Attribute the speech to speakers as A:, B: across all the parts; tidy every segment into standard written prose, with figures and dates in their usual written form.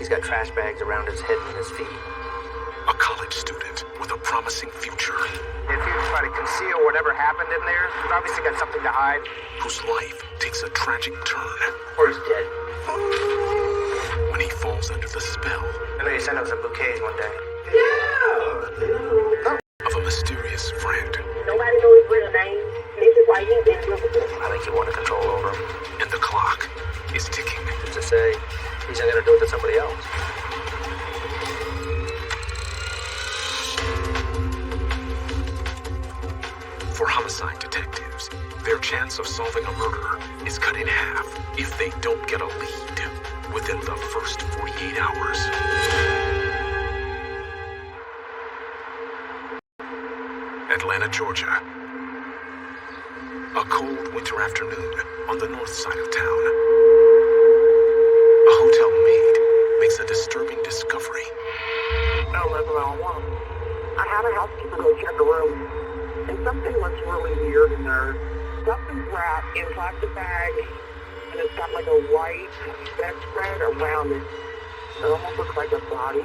A: He's got trash bags around his head and his feet.
B: A college student with a promising future.
A: If you try to conceal whatever happened in there, you've obviously got something to hide.
B: Whose life takes a tragic turn.
A: Or he's dead.
B: When he falls under the spell.
A: I know you sent him some bouquets one day.
B: Of a mysterious friend.
C: Nobody knows his real name. This is why he's invisible.
A: I think you want to control over him.
B: And the clock is ticking.
A: Just to say, he's not going to do it to somebody else.
B: For homicide detectives, their chance of solving a murder is cut in half if they don't get a lead within the first 48 hours. Atlanta, Georgia. A cold winter afternoon on the north side of town. A hotel maid makes a disturbing discovery.
C: 1101. I had a housekeeper go check a room, and something looks really weird in there. Something's wrapped in a plastic bag, and it's got like a white bedspread around it. It almost looks like a body.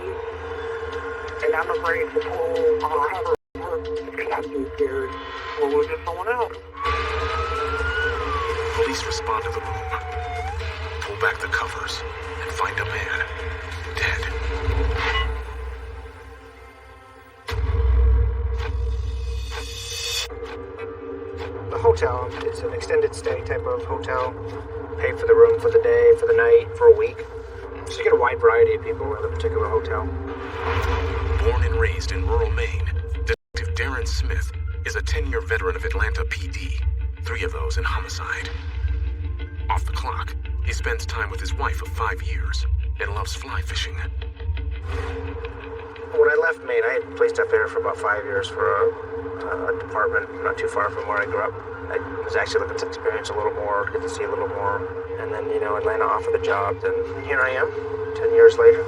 C: And I'm afraid to pull on her because I'm too scared. Or was it someone else?
B: Police respond to the room, pull back the covers, and find a man dead.
A: The hotel, it's an extended stay type of hotel. Pay for the room for the day, for the night, for a week. So you get a wide variety of people at the particular hotel.
B: Born and raised in rural Maine, Detective Darren Smith is a 10-year veteran of Atlanta PD, 3 of those in homicide. Off the clock, he spends time with his wife of 5 years and loves fly fishing.
A: When I left Maine, I had placed up there for about 5 years for a department not too far from where I grew up. I was actually looking to experience a little more, get to see a little more. And then, Atlanta offered the job, and here I am, 10 years later.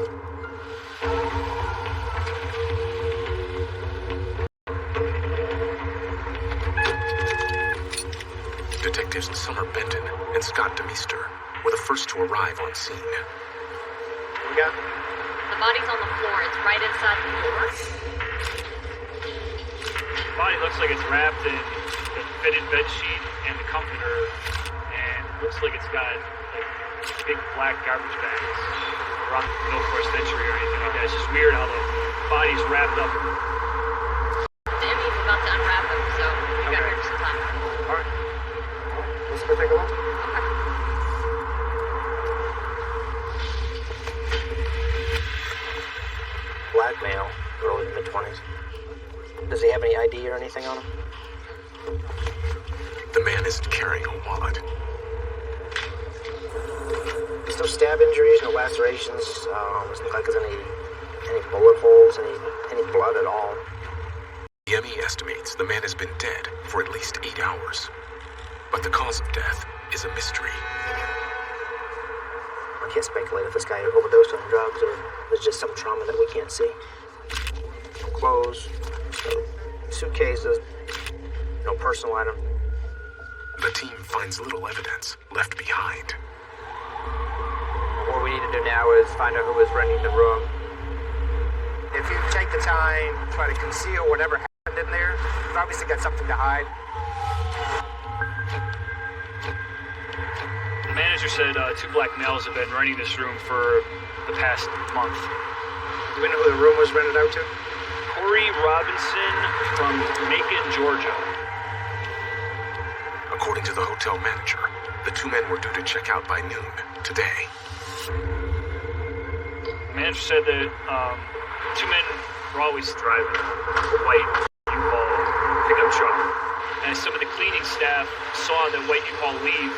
B: Detectives Summer Benton and Scott DeMeester were the first to arrive on scene.
A: What we got?
D: The body's on the floor. It's right inside the door.
E: The body looks like it's wrapped in the fitted bed sheet and the comforter, and looks like it's got like big black garbage bags around the middle for a century or anything like that. It's just weird how the body's wrapped up.
D: The Emmy's about to unwrap him, so we got here for some time.
A: All right. Let's go take a look.
D: Okay.
A: Black male, early to mid-20s. Does he have any ID or anything on him?
B: The man isn't carrying a wallet.
A: There's no stab injuries, no lacerations. Doesn't look like there's any bullet holes, any blood at all.
B: The ME estimates the man has been dead for at least 8 hours. But the cause of death is a mystery.
A: I can't speculate if this guy overdosed on drugs or there's just some trauma that we can't see. No clothes, no suitcases, no personal item.
B: The team finds little evidence left behind.
A: What we need to do now is find out who was renting the room. If you take the time, try to conceal whatever happened in there, you've obviously got something to hide.
E: The manager said 2 black males have been renting this room for the past month.
A: Do we know who the room was rented out to?
E: Corey Robinson from Macon, Georgia.
B: According to the hotel manager, the 2 men were due to check out by noon today.
E: The manager said that 2 men were always driving a white U-Haul pickup truck. And some of the cleaning staff saw the white U-Haul leave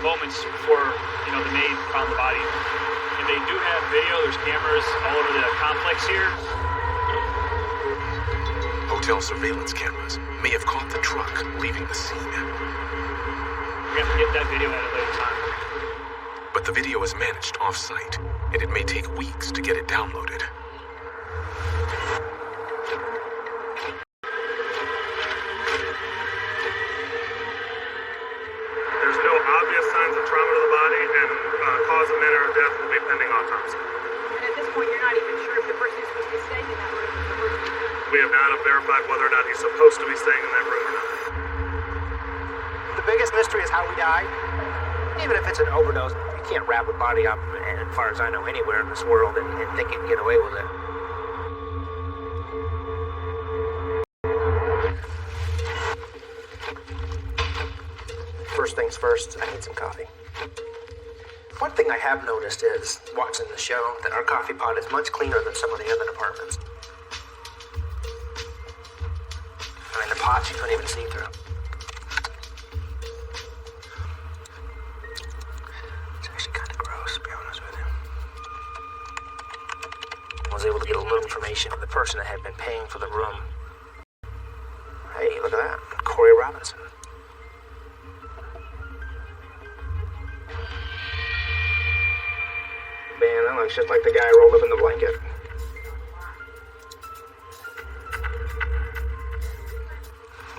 E: moments before, the maid found the body. And they do have video, there's cameras all over the complex here.
B: Hotel surveillance cameras may have caught the truck leaving the scene.
E: We're going to have to get that video at a later time.
B: But the video is managed off-site, and it may take weeks to get it downloaded.
F: There's no obvious signs of trauma to the body, and cause of manner of death will be pending autopsy.
D: And
F: have not verified whether or not he's supposed to be staying in that room or not.
A: The biggest mystery is how he died. Even if it's an overdose, you can't wrap a body up, as far as I know, anywhere in this world and think you can get away with it. First things first, I need some coffee. One thing I have noticed is, watching the show, that our coffee pot is much cleaner than some of the other departments. I mean, the pots you couldn't even see through. It's actually kind of gross, to be honest with you. I was able to get a little information on the person that had been paying for the room. Hey, look at that. Corey Robinson. Man, that looks just like the guy rolled up in the blanket.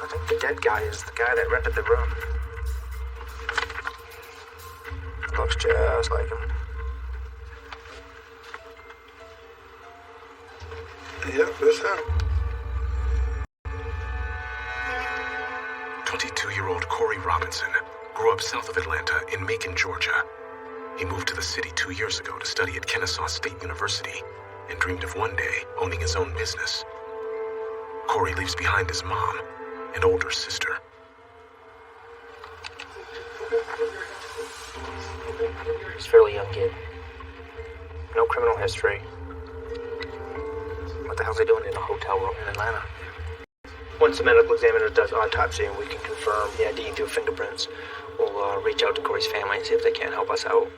A: I think the dead guy is the guy that rented the room. Looks just like him.
F: Yep, that's him.
B: 22-year-old Corey Robinson grew up south of Atlanta in Macon, Georgia. He moved to the city 2 years ago to study at Kennesaw State University and dreamed of one day owning his own business. Corey leaves behind his mom and older sister.
A: He's a fairly young kid. No criminal history. What the hell's he doing in a hotel room in Atlanta? Once the medical examiner does autopsy and we can confirm the ID through fingerprints, we'll reach out to Corey's family and see if they can't help us out.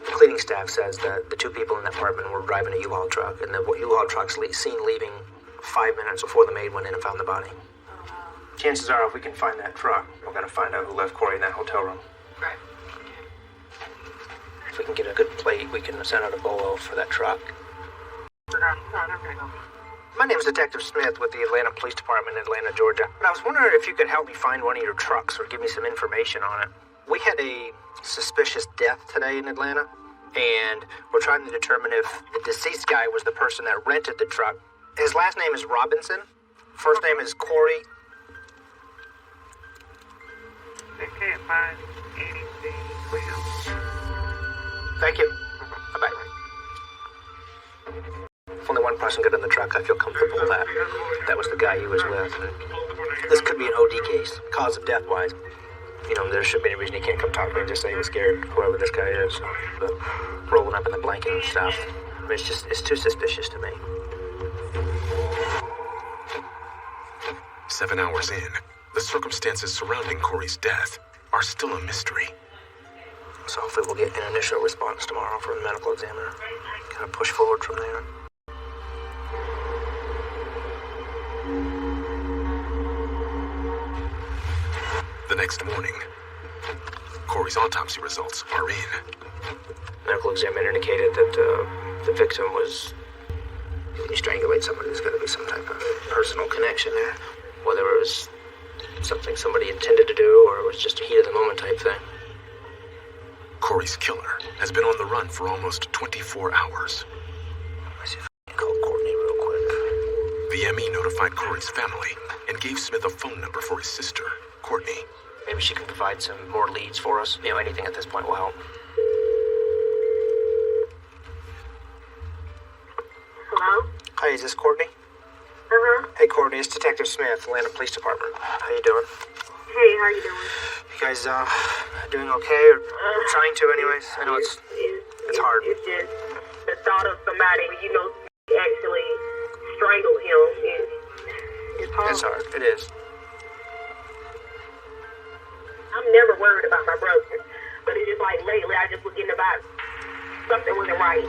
A: The cleaning staff says that the two people in the apartment were driving a U-Haul truck, and the U-Haul truck's seen leaving 5 minutes before the maid went in and found the body. Chances are, if we can find that truck, we're going to find out who left Corey in that hotel room.
D: Right.
A: If we can get a good plate, we can send out a bolo for that truck. My name is Detective Smith with the Atlanta Police Department in Atlanta, Georgia. And I was wondering if you could help me find one of your trucks or give me some information on it. We had a suspicious death today in Atlanta, and we're trying to determine if the deceased guy was the person that rented the truck. His last name is Robinson. First name is Corey.
C: They can't find anything for him.
A: Thank you. Bye-bye. If only one person got in the truck, I feel comfortable that that was the guy he was with. And this could be an OD case, cause of death-wise. You know, there shouldn't be any reason he can't come talk to me and just say he was scared, whoever this guy is. But rolling up in the blanket and stuff. I mean, it's too suspicious to me.
B: 7 hours in, the circumstances surrounding Corey's death are still a mystery.
A: So hopefully we'll get an initial response tomorrow from the medical examiner. Kind of push forward from there.
B: The next morning, Corey's autopsy results are in.
A: Medical examiner indicated that the victim was, when you strangulate somebody, there's got to be some type of personal connection there. Whether it was something somebody intended to do or it was just a heat of the moment type thing.
B: Corey's killer has been on the run for almost 24 hours.
A: Let's see if I can call Courtney real quick.
B: The ME notified Corey's family and gave Smith a phone number for his sister, Courtney.
A: Maybe she can provide some more leads for us. You know, anything at this point will help.
C: Hello?
A: Hi, is this Courtney?
C: Uh-huh.
A: Hey, Courtney, it's Detective Smith, Atlanta Police Department. How you doing?
C: Hey, how you doing?
A: You guys, doing okay? Or trying to, anyways? I know it's hard.
C: It's just the thought of somebody, actually strangled him is hard.
A: It's hard. It is.
C: I'm never worried about my brother, but it's just like lately I just was getting about something wasn't right.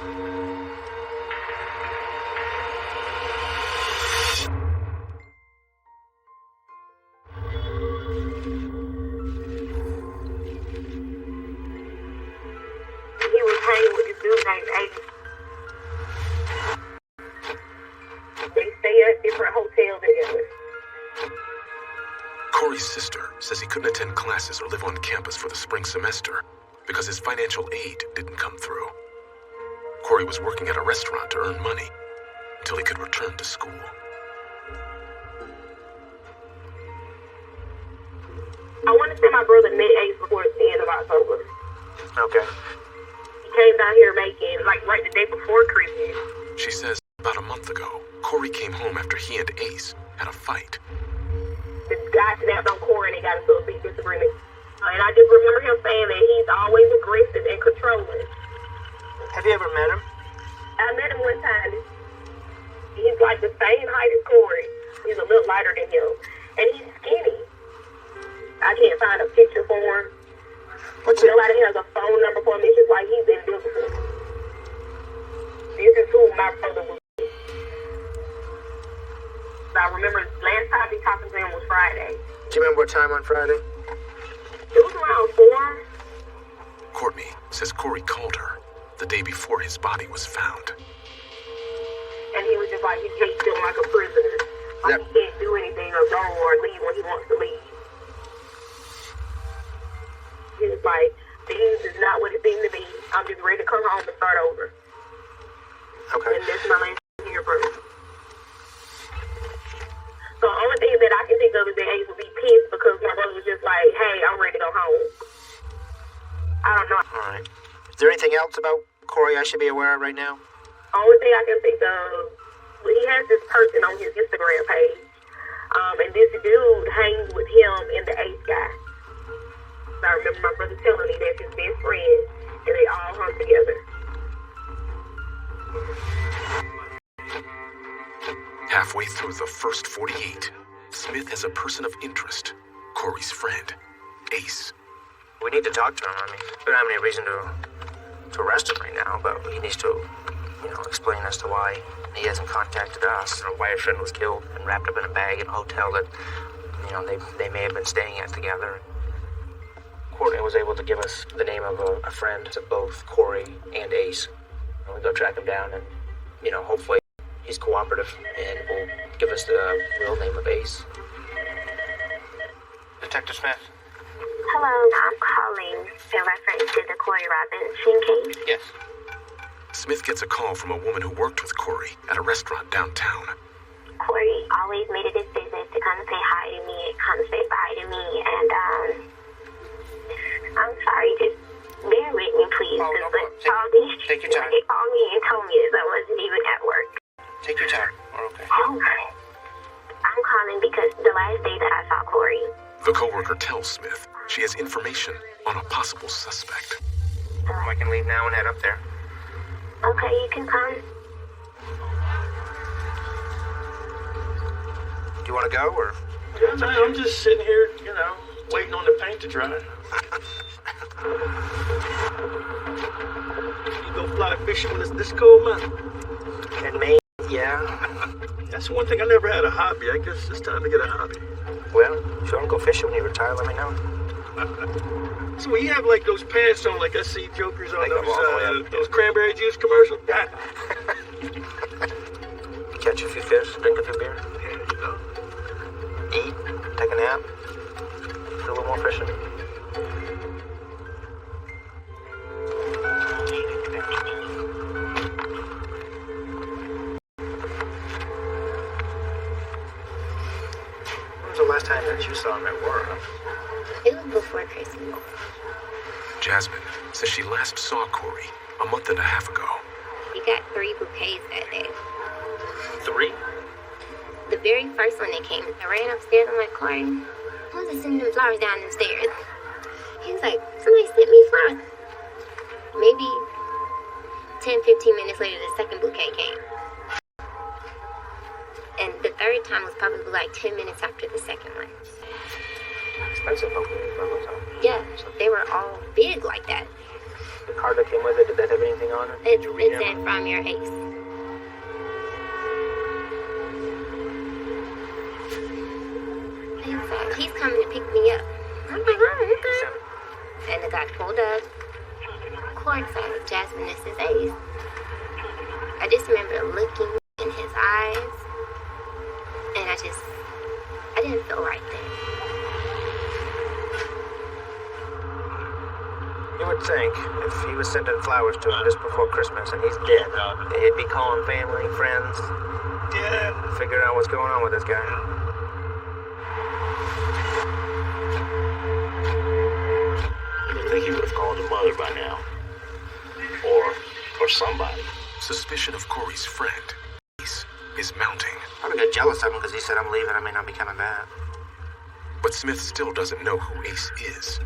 C: He was hanging with this dude named Aiden. They stay at different hotels together.
B: Corey's sister says he couldn't attend classes or live on campus for the spring semester because his financial aid didn't come through. Corey was working at a restaurant to earn money until he could return to school.
C: I want to say my brother met Ace before the end of October.
A: Okay.
C: He came down here making, like, right the day before Christmas.
B: She says about a month ago, Corey came home after he and Ace had a fight.
C: The guy snapped on Corey and they got into a big disagreement. And I just remember him saying that he's always aggressive and controlling.
A: Have you ever met him?
C: I met him one time. He's like the same height as Corey. He's a little lighter than him. And he's skinny. I can't find a picture for him. Nobody has a phone number for him. It's just like he's invisible. This is who my brother was. I remember last time he talked to him was Friday.
A: Do you remember what time on Friday?
C: It was around 4.
B: Courtney says Corey called her the day before his body was found.
C: And he was just like, he takes him like a prisoner. Like he can't do anything or go or leave when he wants to leave. He was like, things is not what it seemed to be. I'm just ready to come home and start over.
A: Okay.
C: And this is my last year first. So the only thing that I can think of is that Ace would be pissed because my brother was just like, hey, I'm ready to go home. I don't know.
A: All right. Is there anything else about Corey I should be aware of right now?
C: Only thing I can think of, he has this person on his Instagram page. And this dude hangs with him and the Ace guy. So I remember my brother telling me that's his best friend, and they all hung together.
B: Halfway through the first 48, Smith has a person of interest, Corey's friend, Ace.
A: We need to talk to him. I mean, we don't have any reason to arrest him right now, but he needs to, explain as to why he hasn't contacted us or why his friend was killed and wrapped up in a bag in a hotel that, they may have been staying at together. Courtney was able to give us the name of a friend to both Corey and Ace. And we go track him down and, hopefully he's cooperative and will give us the real name of Ace. Detective Smith?
G: Hello, I'm calling in reference to the Corey Robinson case.
A: Yes.
B: Smith gets a call from a woman who worked with Corey at a restaurant downtown.
G: Corey always made it his business to come say hi to me and come say bye to me, and I'm sorry, just bear with me, please.
A: Oh, no problem. Take your time.
G: They called me and told me that I wasn't even at work.
A: Take your time. We're okay.
G: I'm calling because the last day that I saw Corey.
B: The coworker tells Smith she has information on a possible suspect.
A: I can leave now and head up there.
G: Okay, you can come.
A: Do you want to go, or?
H: Yeah, I'm just sitting here, waiting on the paint to dry. You go fly fishing when it's this cold, man?
A: In Maine, yeah.
H: That's one thing I never had a hobby. I guess it's time to get a hobby.
A: Well, if you want to go fishing when you retire, let me know.
H: So when you have like those pants on, like I see jokers on
A: Like
H: those cranberry juice commercials.
A: Catch a few fish, drink a few beer,
H: Yeah,
A: eat, take a nap, do a little more fishing. When was the last time that you saw him at work?
G: It was before Christmas.
B: Jasmine says she last saw Corey a month and a half ago.
G: We got 3 bouquets that day.
A: 3?
G: The very first one that came, I ran upstairs. I'm like, Corey, who's just sending them flowers down the stairs? He was like, somebody sent me flowers. Maybe 10, 15 minutes later, the second bouquet came. And the third time was probably like 10 minutes after the second one.
A: Expensive bouquet for a hotel.
G: Yeah, they were all big like that.
A: The card that came with it, did that have anything on it?
G: It
A: Did you read
G: said from your Ace. He was like, he's coming to pick me up. I'm like, oh, okay. And the guy pulled up. Courtside, Jasmine, this is Ace. I just remember looking in his eyes, and I didn't feel right then.
A: You were think if he was sending flowers to him just before Christmas and he's dead, he'd be calling family, friends, figuring out what's going on with this guy.
I: I think he would have called her mother by now. Or somebody.
B: Suspicion of Corey's friend, Ace, is mounting.
A: Probably got jealous of him because he said, I'm leaving, I may not be coming back.
B: But Smith still doesn't know who Ace is.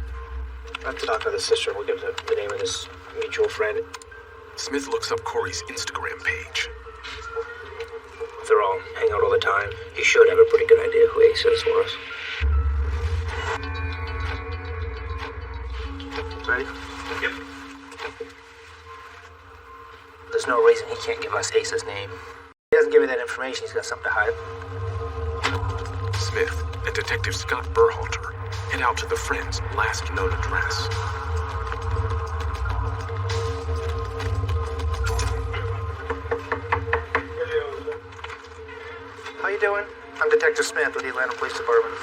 A: I have to talk to the sister. We'll give the name of this mutual friend.
B: Smith looks up Corey's Instagram page.
A: If they're all hang out all the time, he should have a pretty good idea who Ace is for us. Ready?
F: Yep.
A: There's no reason he can't give us Ace's name. If he doesn't give me that information, he's got something to hide.
B: Smith and Detective Scott Berhalter head out to the friend's last known address.
A: How you doing? I'm Detective Smith with the Atlanta Police Department.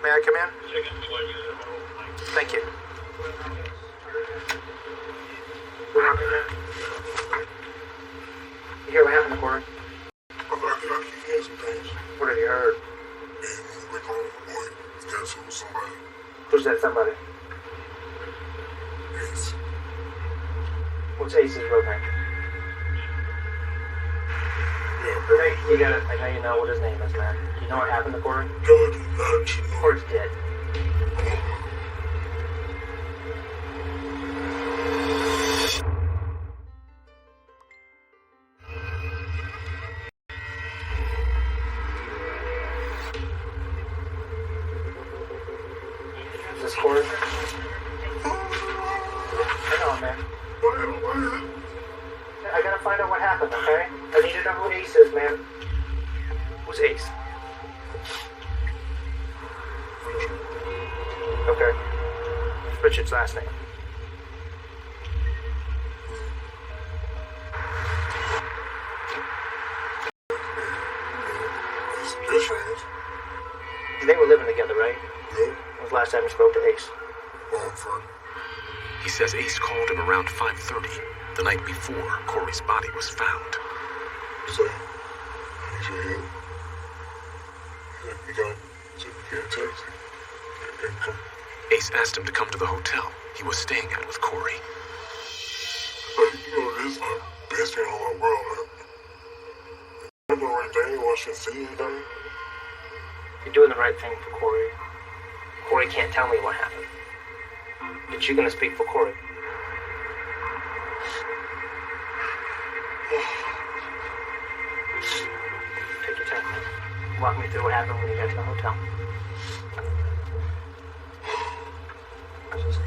A: May I come in? Thank you. You hear what happened to Corey?
J: I keep hearing some things.
A: What have you heard?
J: And they calling the boy. He's got to with somebody.
A: Who's that somebody?
J: Ace.
A: What's Ace's real name?
J: Yeah,
A: Hey, you got it. I know you know what his name is, man. You know what happened to Corey?
J: no, I do not. You know.
A: Corey's dead. Is this Corey? Hang on, man. I gotta find out what happened, okay? I need to know who Ace is, man. Who's Ace? Okay. Richard's last name.
J: His friends.
A: They were living together, right?
J: Yeah.
A: When was the last time you spoke to Ace?
J: Friend.
B: He says Ace called him around 5:30, the night before Corey's body was found.
J: So, he's your head. You got a text. And come.
B: Ace asked him to come to the hotel he was staying at with Corey.
J: Like, you know, this is my best friend in the world, man. I'm doing the right thing, watching see anything.
A: You're doing the right thing for Corey. Corey can't tell me what happened. But you're gonna speak for Corey. Take your time, man. Walk me through what happened when you got to the hotel.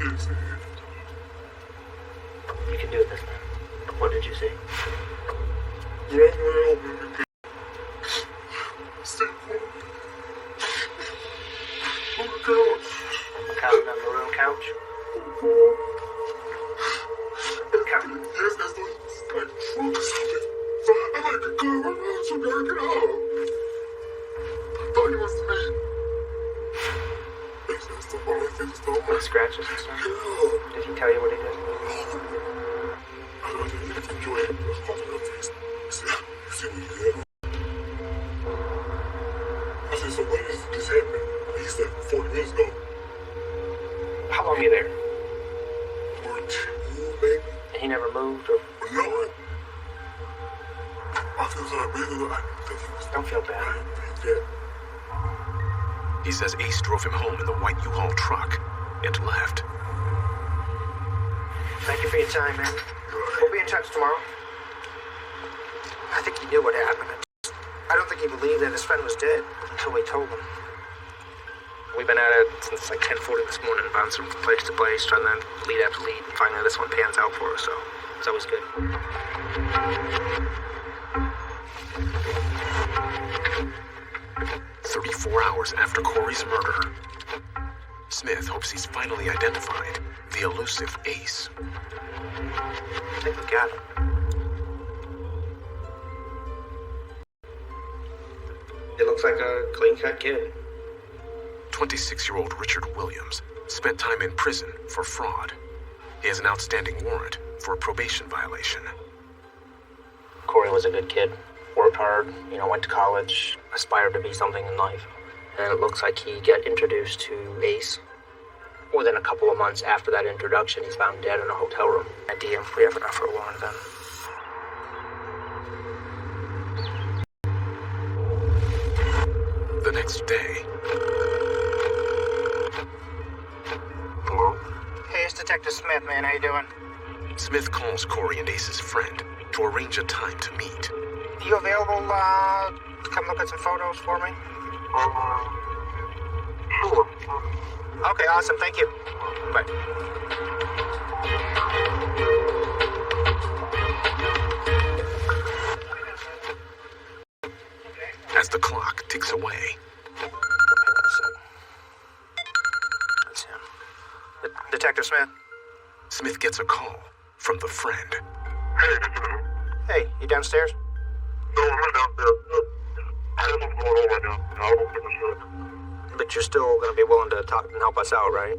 J: Yes,
A: You can do this, man. What did you see? Couch on the room couch?
J: Yes, that's the like drunk or something. So I'm like, God, what else you gotta get out? I thought he was me. That's the only thing that's the
A: With scratches and stuff?
J: Yeah.
A: Did he tell you what he did?
J: I don't think you enjoy it. It was popping up face. You see what you did? I said, so when is this happening? He said 40 minutes ago.
A: How long were you there?
J: Or 2, maybe?
A: And he never moved or...
J: No. I feel so bad. I think he was...
A: Don't feel bad.
J: Yeah.
B: He says Ace drove him home in the white U-Haul truck and left.
A: Thank you for your time, man. We'll be in touch tomorrow. I think he knew what happened. I don't think he believed that his friend was dead until we told him. We've been at it since like 10:40 this morning, bouncing from place to place, trying to lead after lead, and finally this one pans out for us, so it's always good.
B: 34 hours after Corey's murder, Smith hopes he's finally identified the elusive Ace.
A: I think we got him. It looks like a clean-cut kid.
B: 26-year-old Richard Williams spent time in prison for fraud. He has an outstanding warrant for a probation violation.
A: Corey was a good kid. Worked hard, went to college, aspired to be something in life. And it looks like he got introduced to Ace. Within a couple of months after that introduction, he's found dead in a hotel room. At DM, we have enough for a warrant then.
B: The next day.
A: Hello? Hey, it's Detective Smith, man. How you doing?
B: Smith calls Corey and Ace's friend to arrange a time to meet.
A: You available to come look at some photos for me?
J: Sure.
A: Okay, awesome. Thank you. Bye.
B: As the clock ticks away.
A: That's him. Detective Smith?
B: Smith gets a call from the friend.
A: Hey, you downstairs?
J: No, I'm right downstairs. I don't know what's going on right now. I don't think I should.
A: But you're still going to be willing to talk and help us out, right?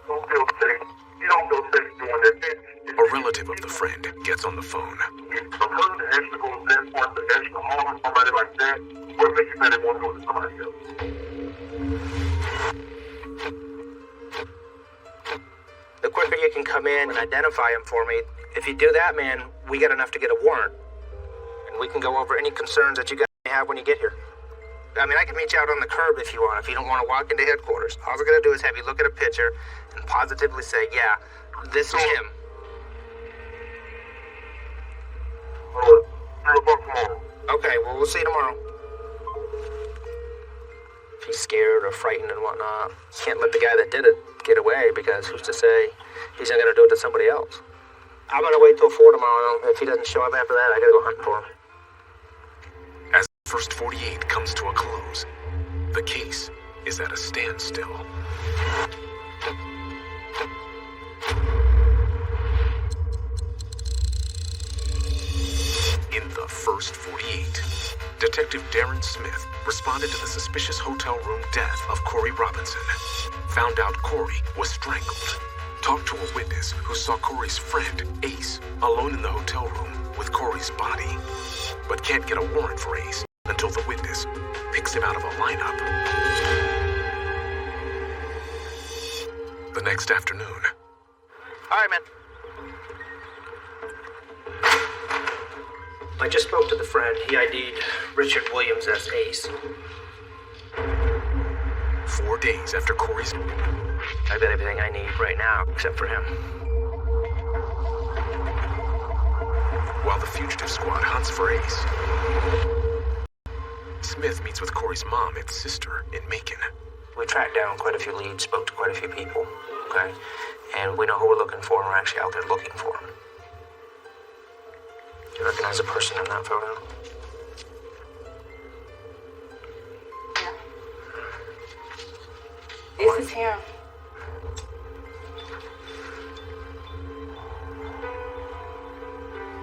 J: Don't feel safe. You don't feel safe doing that.
B: A relative of the friend gets on the phone.
J: A person that actually goes that far, to actually harm somebody like that, what makes you think they want to do it to somebody else?
A: The quicker you can come in and identify him for me, if you do that, man, we got enough to get a warrant. And we can go over any concerns that you guys may have when you get here. I mean, I can meet you out on the curb if you want, if you don't want to walk into headquarters. All we're going to do is have you look at a picture and positively say, yeah, this is him. Okay, well, we'll see you tomorrow. If he's scared or frightened and whatnot, you can't let the guy that did it get away, because who's to say he's not going to do it to somebody else. I'm going to wait till 4 tomorrow. If he doesn't show up after that, I got to go hunting for him.
B: As the first 48 comes to a close, the case is at a standstill. In the first 48, Detective Darren Smith responded to the suspicious hotel room death of Corey Robinson. Found out Corey was strangled. Talked to a witness who saw Corey's friend, Ace, alone in the hotel room with Corey's body. But can't get a warrant for Ace until the witness picks him out of a lineup. The next afternoon.
A: All right, man. I just spoke to the friend. He ID'd Richard Williams as Ace.
B: 4 days after Corey's...
A: I got everything I need right now, except for him.
B: While the fugitive squad hunts for Ace, Smith meets with Corey's mom and sister in Macon.
A: We tracked down quite a few leads, spoke to quite a few people, okay? And we know who we're looking for, and we're actually out there looking for him. Do you recognize a person in that photo?
K: This is him.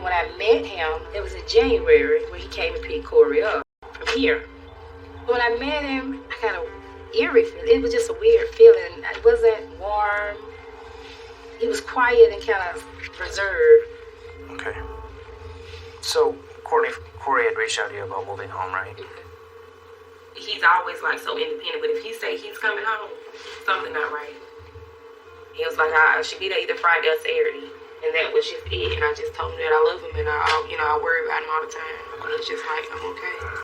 K: When I met him, it was in January when he came and picked Corey up from here. When I met him, I got an eerie feeling. It was just a weird feeling. It wasn't warm. He was quiet and kind of reserved.
A: Okay. So, Corey had reached out to you about moving home, right?
K: He's always like so independent, but if he say he's coming home, something not right. He was like, I should be there either Friday or Saturday, and that was just it. And I just told him that I love him and I worry about him all the time. And he's just like, I'm okay.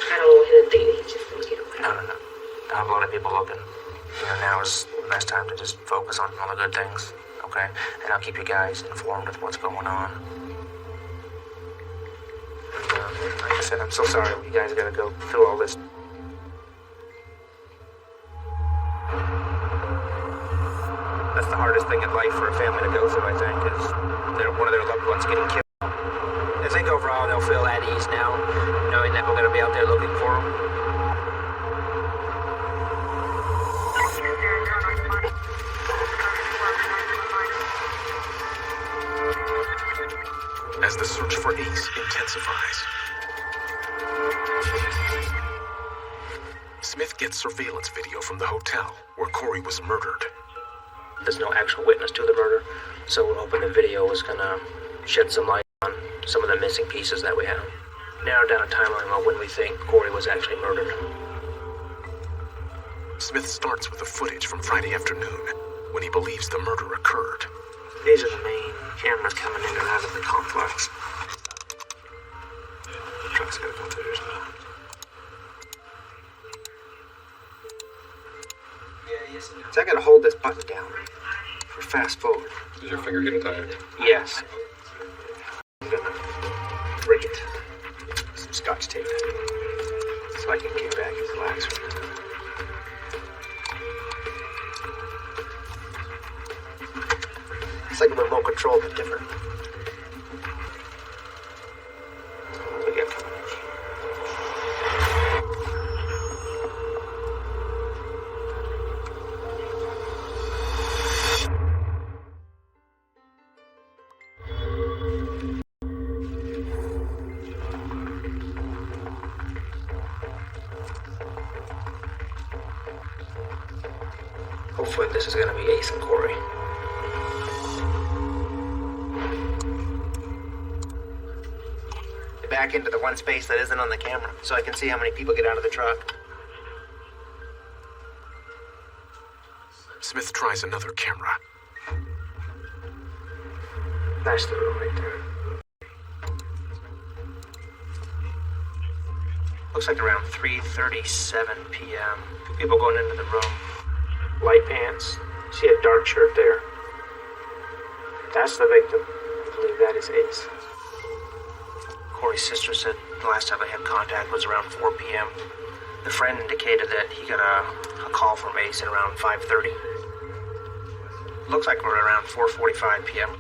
K: I don't want him to think that he's just gonna get away.
A: No. I have a lot of people looking. Now is the best time to just focus on all the good things, okay? And I'll keep you guys informed of what's going on. Like I said, I'm so sorry you guys gotta go through all this. That's the hardest thing in life for a family to go through, I think, is one of their loved ones getting killed. I think overall they'll feel at ease now, knowing that we're gonna be out there looking for them.
B: as the search for Ace intensifies. Smith gets surveillance video from the hotel where Corey was murdered.
A: There's no actual witness to the murder, so we're hoping the video is gonna shed some light on some of the missing pieces that we have. Narrow down a timeline on when we think Corey was actually murdered.
B: Smith starts with the footage from Friday afternoon, when he believes the murder occurred.
A: These are the main cameras coming in and out of the complex. The truck's gotta go through here. So I gotta hold this button down for fast forward.
L: Is your finger getting tired?
A: Yes. I'm gonna break it. Some scotch tape. So I can get back and relax. It's like a remote control, but different. What do we got coming in? Hopefully this is gonna be Ace and Corey. Back into the one space that isn't on the camera, so I can see how many people get out of the truck.
B: Smith tries another camera.
A: That's the room right there. Looks like around 3:37 p.m. People going into the room. Light pants. See a dark shirt there. That's the victim. I believe that is Ace. Corey's sister said the last time they had contact was around 4 p.m. The friend indicated that he got a call from Ace at around 5:30. Looks like we're around 4:45 p.m.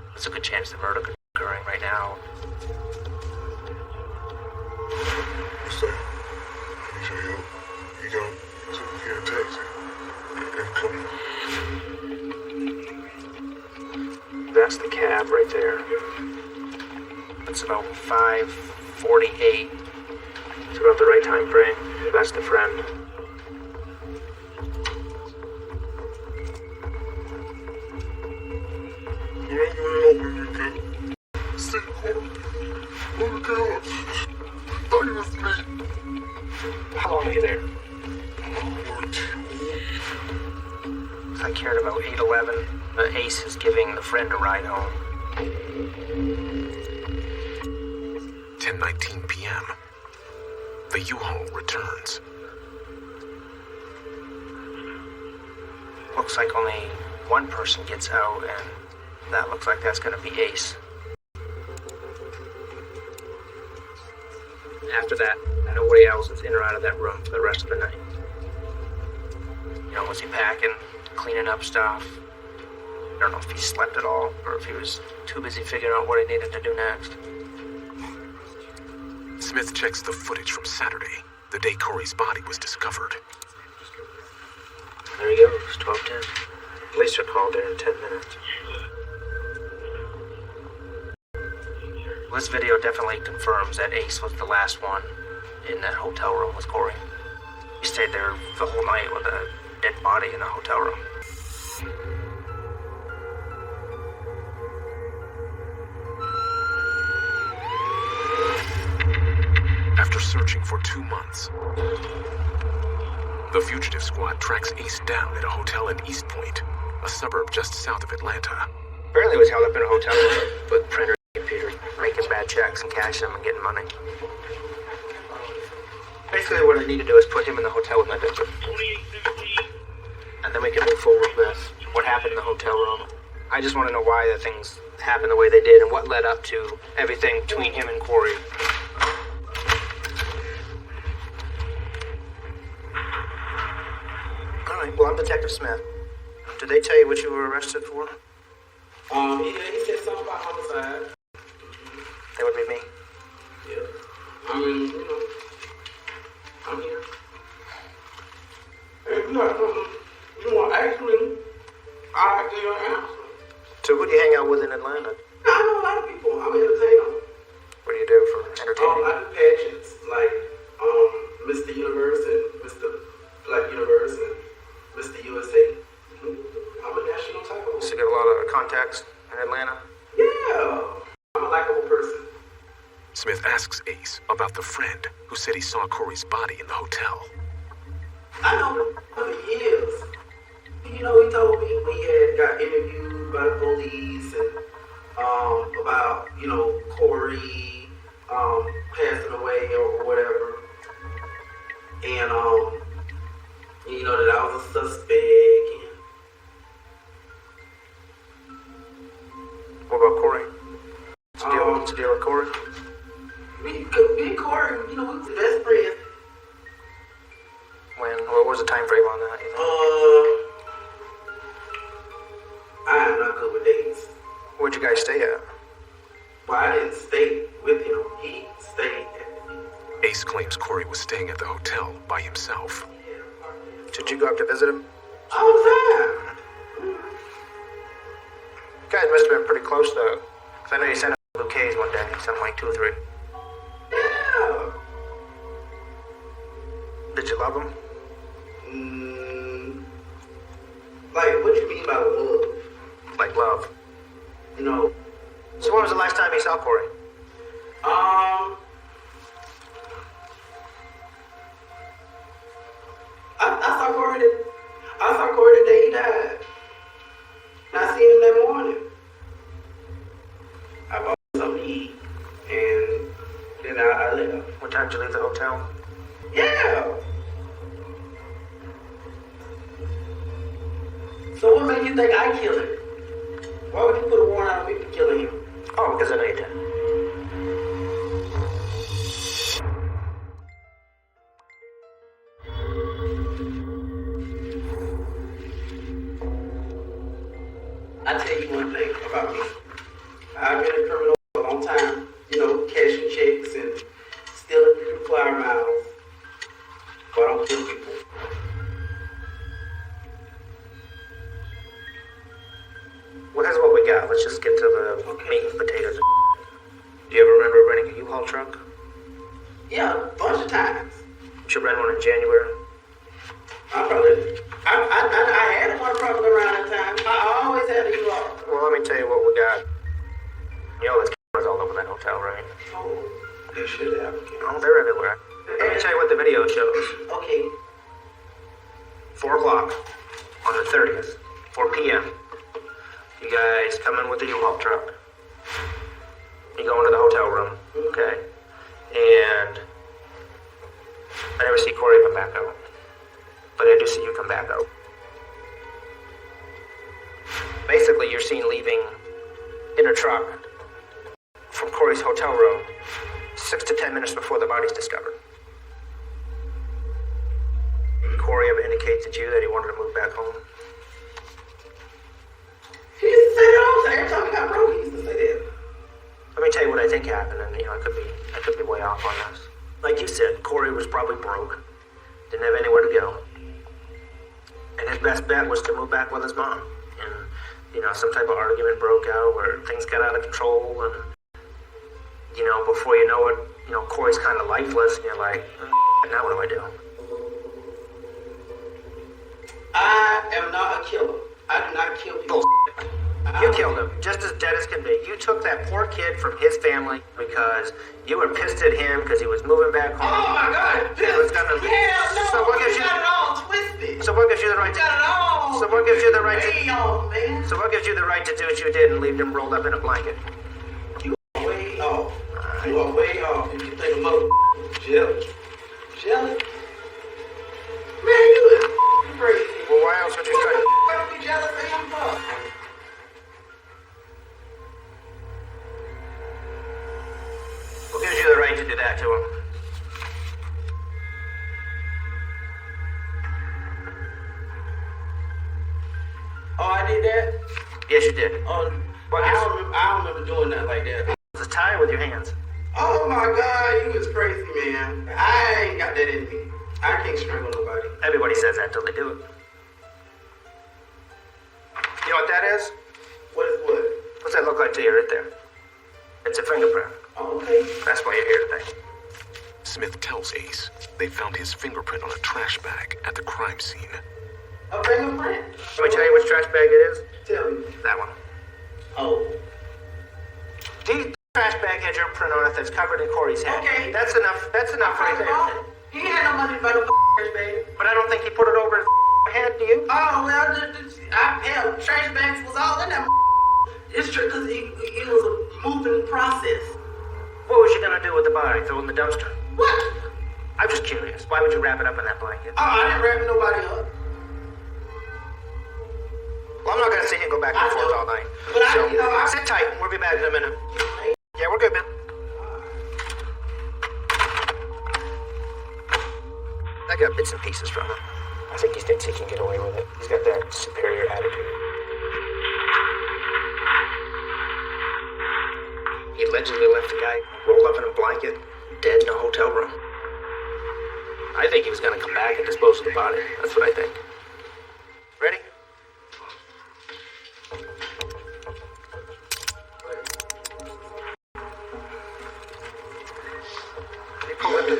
A: There's a good chance the murder could be occurring right now.
J: So, you got to get a taxi and come.
A: That's the cab right there. It's about 5:48. It's about the right time frame. That's the friend. How long are you there? I cared about 8:11. The Ace is giving the friend a ride home.
B: 10:19 p.m. The U-Haul returns.
A: Looks like only one person gets out, and that looks like that's going to be Ace. After that, nobody else is in or out of that room for the rest of the night. You know, was he packing, cleaning up stuff? I don't know if he slept at all, or if he was too busy figuring out what he needed to do next.
B: Smith checks the footage from Saturday, the day Corey's body was discovered.
A: There he goes, 12:10. Police are called there in 10 minutes. This video definitely confirms that Ace was the last one in that hotel room with Corey. He stayed there the whole night with a dead body in a hotel room.
B: After searching for 2 months, the fugitive squad tracks Ace down at a hotel in East Point, a suburb just south of Atlanta.
A: Apparently he was held up in a hotel room with printers and computers, making bad checks and cashing them and getting money. Basically what I need to do is put him in the hotel with my victim. And then we can move forward with what happened in the hotel room. I just want to know why the things happened the way they did and what led up to everything between him and Corey. Alright, well I'm Detective Smith. Did they tell you what you were arrested for?
I: Yeah, he said something about homicide.
A: That would be me.
I: Yeah. I mean, I'm here. If you got something you want to ask me, I'll give you an answer.
A: So who do you hang out with in Atlanta?
I: I know a lot of people
A: I do pageants like Mr. Universe and Mr. Black Universe and Mr. USA. I'm a national title. So you get a lot of contacts in Atlanta? Yeah. I'm a likable person.
B: Smith asks Ace about the friend who said he saw Corey's body in the hotel.
A: I know him for years. You know, he told me we had got interviewed by the police and about, you know, Corey passing away or whatever. And, you know, that I was a suspect. And what about Corey? What's the deal with Corey? Me and Corey, you know, we were best friends. What was the time frame on that? I am not good with dates. Where'd you guys stay at? Well, I didn't stay with him. He stayed at the
B: Ace claims Corey was staying at the hotel by himself.
A: Did you go up to visit him? All the time. You guys must have been pretty close, though. Because I know you sent him bouquets one day, something like 2 or 3. Yeah. Did you love him? Like, what do you mean by love? Like love? You know. So when was the last time you saw Corey? I saw Corey the day he died. And I seen him that morning. I bought something to eat. And then I left. What time did you leave the hotel? Yeah. So what made you think I killed him? Why would you put a warrant out on me for killing him? Oh, because I know you did. I'll tell you one thing about me. I've been a criminal for a long time. You know, cashing checks and stealing from flower miles. But I don't kill people. Well, that's what we got. Let's just get to the meat and potatoes. Do you ever remember renting a U-Haul truck? Yeah, a bunch of times. You should rent one in January. I had one probably around that time. I always had a U-Haul. Well, let me tell you what we got. You know, there's cameras all over that hotel, right? Oh, they should have. Oh, they're everywhere. Let me tell you what the video shows. Okay. 4 o'clock on the 30th, 4 p.m. You guys come in with the U-Haul truck. You go into the hotel room, okay? And I never see Corey come back out. But I do see you come back out. Basically, you're seen leaving in a truck from Corey's hotel room 6 to 10 minutes before the body's discovered. Corey ever indicated to you that he wanted to move back home? He used to say that all the time. Every time he got broke, he used to say that. Let me tell you what I think happened, and I could be way off on this. Like you said, Corey was probably broke, didn't have anywhere to go, and his best bet was to move back with his mom. And some type of argument broke out where things got out of control, and before you know it, Corey's kind of lifeless, and you're like, now what do? I am not a killer. I do not kill people. You killed him, just as dead as can be. You took that poor kid from his family because you were pissed at him because he was moving back home. Oh my God, pissed? So what gives you? Got it all twisted. So what gives you the right? Got it all. So what gives you the right to? Man. So what gives you the right to do what you did and leave him rolled up in a blanket? You are way off. You are way off. If you think I'm jealous. Jealous? Man, you is crazy. Well, why else would you say? Why don't be jealous of him for? Who gives you the right to do that to him? Oh, I did that? Yes, you did. I don't remember doing that like that. It was a tie with your hands. Oh my God, you was crazy, man. I ain't got that in me. I can't strangle nobody. Everybody says that till they do it. You know what that is? What is what? What's that look like to you right there? It's a fingerprint.
C: Oh, okay.
A: That's why you're here today.
B: Smith tells Ace they found his fingerprint on a trash bag at the crime scene.
C: A fingerprint?
A: Let me tell you which trash bag it is?
C: Tell me.
A: That one.
C: Oh.
A: The trash bag had your print on it that's covered in Corey's head.
C: Okay.
A: That's enough right there.
C: He had no money to buy no trash bag.
A: But I don't think he put it over his head, do you?
C: Oh, well, hell, trash bags was all in that. It's true, because it was a moving process.
A: What was you going to do with the body? Throw it in the dumpster?
C: What?
A: I'm just curious. Why would you wrap it up in that blanket?
C: Oh, I didn't wrap nobody up.
A: Well, I'm not going to sit here and go back and forth all night.
C: But
A: sit tight. We'll be back in a minute. Yeah, we're good, man. I got bits and pieces from him. I think he thinks he can get away with it. He's got that superior attitude. He allegedly left the guy rolled up in a blanket, dead in a hotel room. I think he was going to come back and dispose of the body. That's what I think. Ready? They pull up the...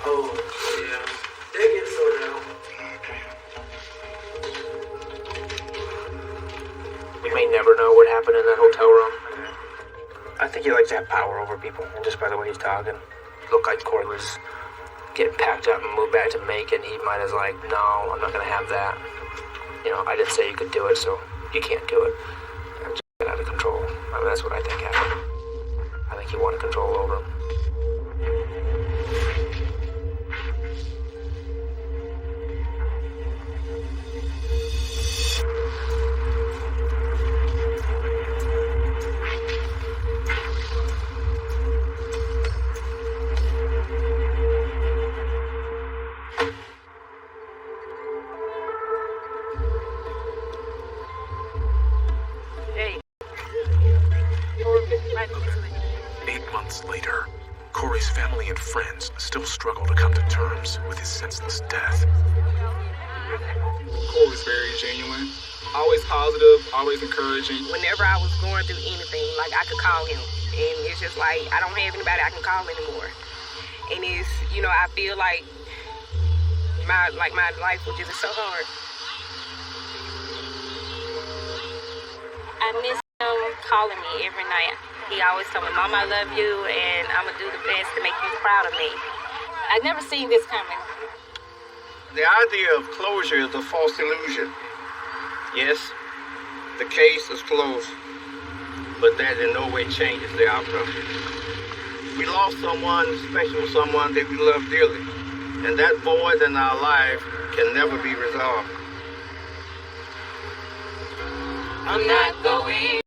C: Oh, yeah. They get sorted out.
A: We may never know what happened in that hotel room. I think he likes to have power over people, and just by the way he's talking, it looked like Corey was getting packed up and moved back to Macon. He might have like, no, I'm not going to have that. You know, I didn't say you could do it, so you can't do it. And just got out of control. I mean, that's what I think happened. I think he wanted control over him.
B: Later, Corey's family and friends still struggle to come to terms with his senseless death.
L: Corey's very genuine, always positive, always encouraging.
K: Whenever I was going through anything, like I could call him, and it's just like I don't have anybody I can call anymore. And it's, you know, I feel like my life was just so hard. I miss him calling me every night. He always told me, Mama, I love you, and I'm going to do the best to make you proud of me. I've never seen this coming.
H: The idea of closure is a false illusion. Yes, the case is closed, but that in no way changes the outcome. We lost someone special, someone that we love dearly, and that void in our life can never be resolved.
K: I'm not going